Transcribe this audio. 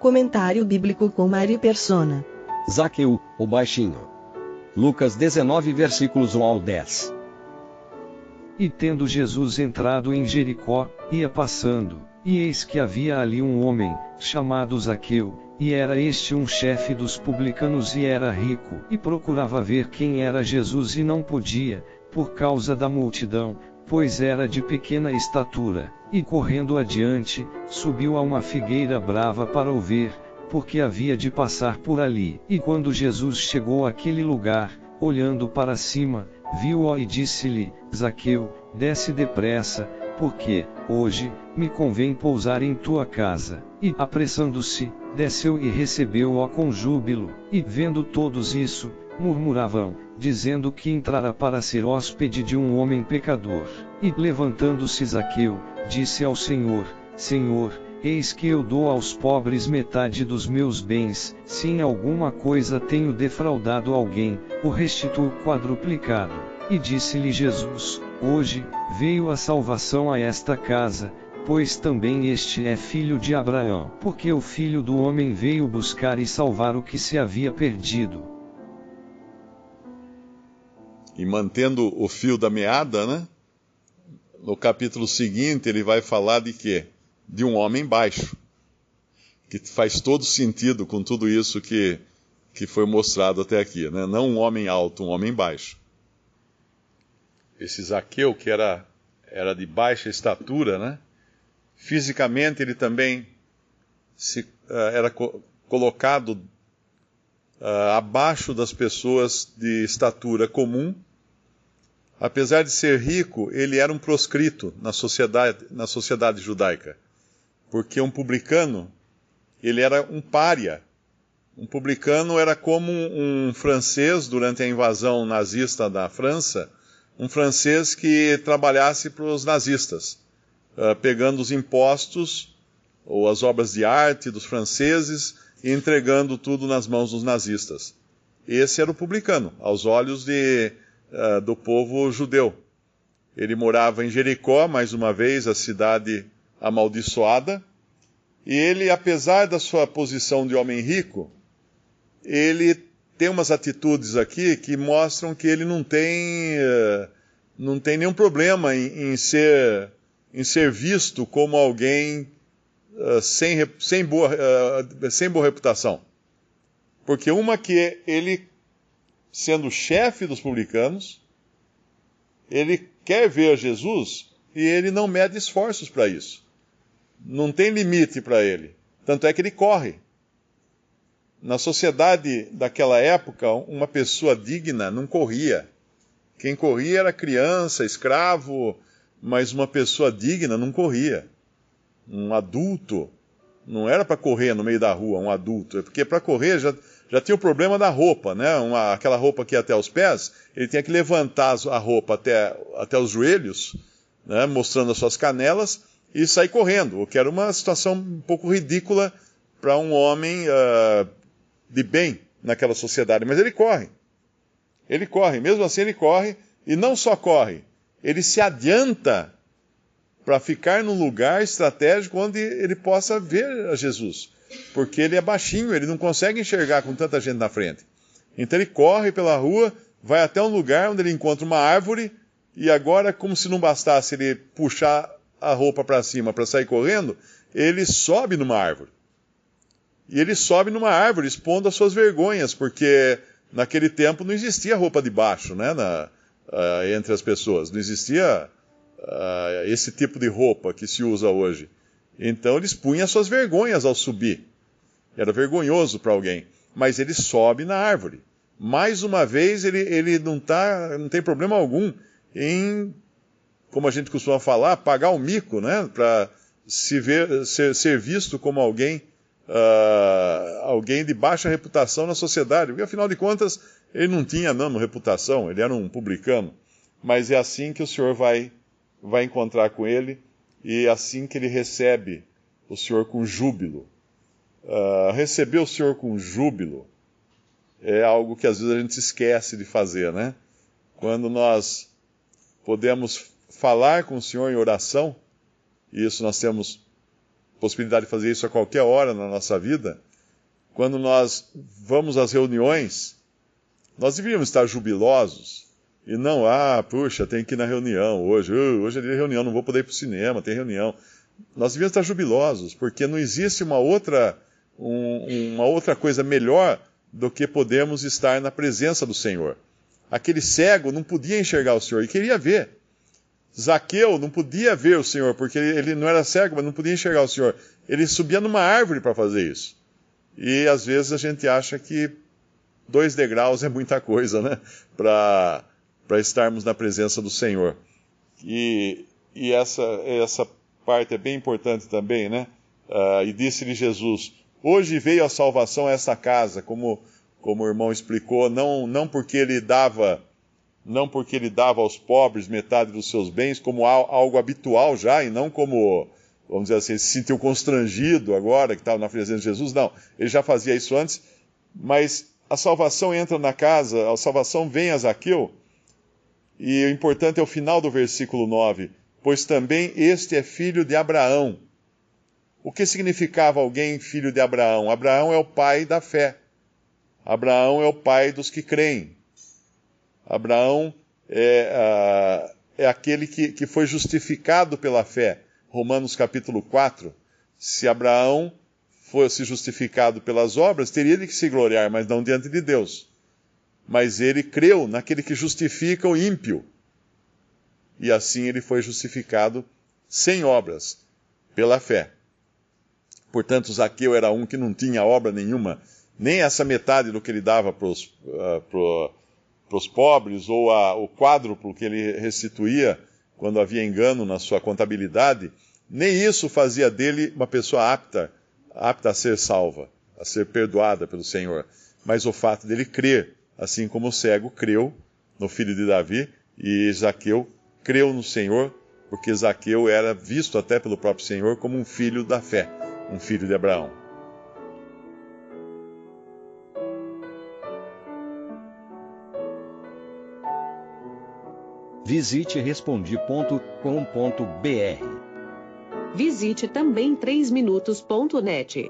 Comentário bíblico com Mari Persona. Zaqueu, o baixinho. Lucas 19 versículos 1 ao 10. E tendo Jesus entrado em Jericó, ia passando, e eis que havia ali um homem, chamado Zaqueu, e era este um chefe dos publicanos e era rico, e procurava ver quem era Jesus e não podia, por causa da multidão, pois era de pequena estatura, e correndo adiante, subiu a uma figueira brava para o ver, porque havia de passar por ali. E quando Jesus chegou àquele lugar, olhando para cima, viu-o e disse-lhe: Zaqueu, desce depressa, porque, hoje, me convém pousar em tua casa. E, apressando-se, desceu e recebeu-o com júbilo. E, vendo todos isso, murmuravam, dizendo que entrara para ser hóspede de um homem pecador. E, levantando-se Zaqueu, disse ao Senhor: Senhor, eis que eu dou aos pobres metade dos meus bens, se em alguma coisa tenho defraudado alguém, o restituo quadruplicado. E disse-lhe Jesus: Hoje, veio a salvação a esta casa, pois também este é filho de Abraão, porque o Filho do Homem veio buscar e salvar o que se havia perdido. E mantendo o fio da meada, né? No capítulo seguinte ele vai falar de quê? De um homem baixo, que faz todo sentido com tudo isso que foi mostrado até aqui, né? Não um homem alto, um homem baixo. Esse Zaqueu, que era de baixa estatura, né? Fisicamente ele também era colocado abaixo das pessoas de estatura comum. Apesar de ser rico, ele era um proscrito na sociedade judaica. Porque um publicano, ele era um pária. Um publicano era como um francês, durante a invasão nazista da França, um francês que trabalhasse para os nazistas, pegando os impostos ou as obras de arte dos franceses e entregando tudo nas mãos dos nazistas. Esse era o publicano, aos olhos do povo judeu. Ele morava em Jericó, mais uma vez, a cidade amaldiçoada, e ele, apesar da sua posição de homem rico, ele tem umas atitudes aqui que mostram que ele não tem nenhum problema em ser visto como alguém sem boa reputação. Porque uma que ele, sendo chefe dos publicanos, ele quer ver Jesus e ele não mede esforços para isso. Não tem limite para ele. Tanto é que ele corre. Na sociedade daquela época, uma pessoa digna não corria. Quem corria era criança, escravo, mas uma pessoa digna não corria. Um adulto não era para correr no meio da rua, um adulto. Porque para correr já tinha o problema da roupa, né? Aquela roupa que ia até os pés, ele tinha que levantar a roupa até os joelhos, né? Mostrando as suas canelas, e sair correndo, o que era uma situação um pouco ridícula para um homem de bem naquela sociedade. Mas ele corre, mesmo assim ele corre, e não só corre, ele se adianta para ficar num lugar estratégico onde ele possa ver a Jesus, porque ele é baixinho, ele não consegue enxergar com tanta gente na frente. Então ele corre pela rua, vai até um lugar onde ele encontra uma árvore, e agora, como se não bastasse ele puxar a roupa para cima para sair correndo, ele sobe numa árvore. E ele sobe numa árvore expondo as suas vergonhas, porque naquele tempo não existia roupa de baixo, né, entre as pessoas. Não existia esse tipo de roupa que se usa hoje. Então ele expunha as suas vergonhas ao subir. Era vergonhoso para alguém. Mas ele sobe na árvore. Mais uma vez, ele não tem problema algum em, como a gente costuma falar, pagar o mico, né, para ser visto como alguém de baixa reputação na sociedade. Porque, afinal de contas, ele não tinha mesmo reputação, ele era um publicano. Mas é assim que o Senhor vai encontrar com ele, e é assim que ele recebe o Senhor com júbilo. Receber o Senhor com júbilo é algo que às vezes a gente esquece de fazer, né? Quando nós podemos falar com o Senhor em oração, e isso nós temos possibilidade de fazer isso a qualquer hora na nossa vida, quando nós vamos às reuniões, nós deveríamos estar jubilosos, e não, puxa, tem que ir na reunião hoje, hoje é dia de reunião, não vou poder ir para o cinema, tem reunião. Nós devíamos estar jubilosos, porque não existe uma outra coisa melhor do que podermos estar na presença do Senhor. Aquele cego não podia enxergar o Senhor, e queria ver. Zaqueu não podia ver o Senhor, porque ele não era cego, mas não podia enxergar o Senhor. Ele subia numa árvore para fazer isso. E às vezes a gente acha que 2 degraus é muita coisa, né? Para estarmos na presença do Senhor. E essa parte é bem importante também, né? E disse-lhe Jesus: hoje veio a salvação a esta casa, como o irmão explicou, não porque ele dava aos pobres metade dos seus bens, como algo habitual já, e não como, vamos dizer assim, ele se sentiu constrangido agora que estava na presença de Jesus. Não, ele já fazia isso antes, mas a salvação entra na casa, a salvação vem a Zaqueu, e o importante é o final do versículo 9, pois também este é filho de Abraão. O que significava alguém filho de Abraão? Abraão é o pai da fé. Abraão é o pai dos que creem. Abraão é aquele que foi justificado pela fé. Romanos capítulo 4. Se Abraão fosse justificado pelas obras, teria de que se gloriar, mas não diante de Deus. Mas ele creu naquele que justifica o ímpio. E assim ele foi justificado sem obras, pela fé. Portanto, Zaqueu era um que não tinha obra nenhuma, nem essa metade do que ele dava para os pobres, ou o quádruplo que ele restituía quando havia engano na sua contabilidade, nem isso fazia dele uma pessoa apta a ser salva, a ser perdoada pelo Senhor. Mas o fato dele crer, assim como o cego creu no filho de Davi, e Zaqueu creu no Senhor, porque Zaqueu era visto até pelo próprio Senhor como um filho da fé, um filho de Abraão. Visite Respondi.com.br. Visite também 3minutos.net.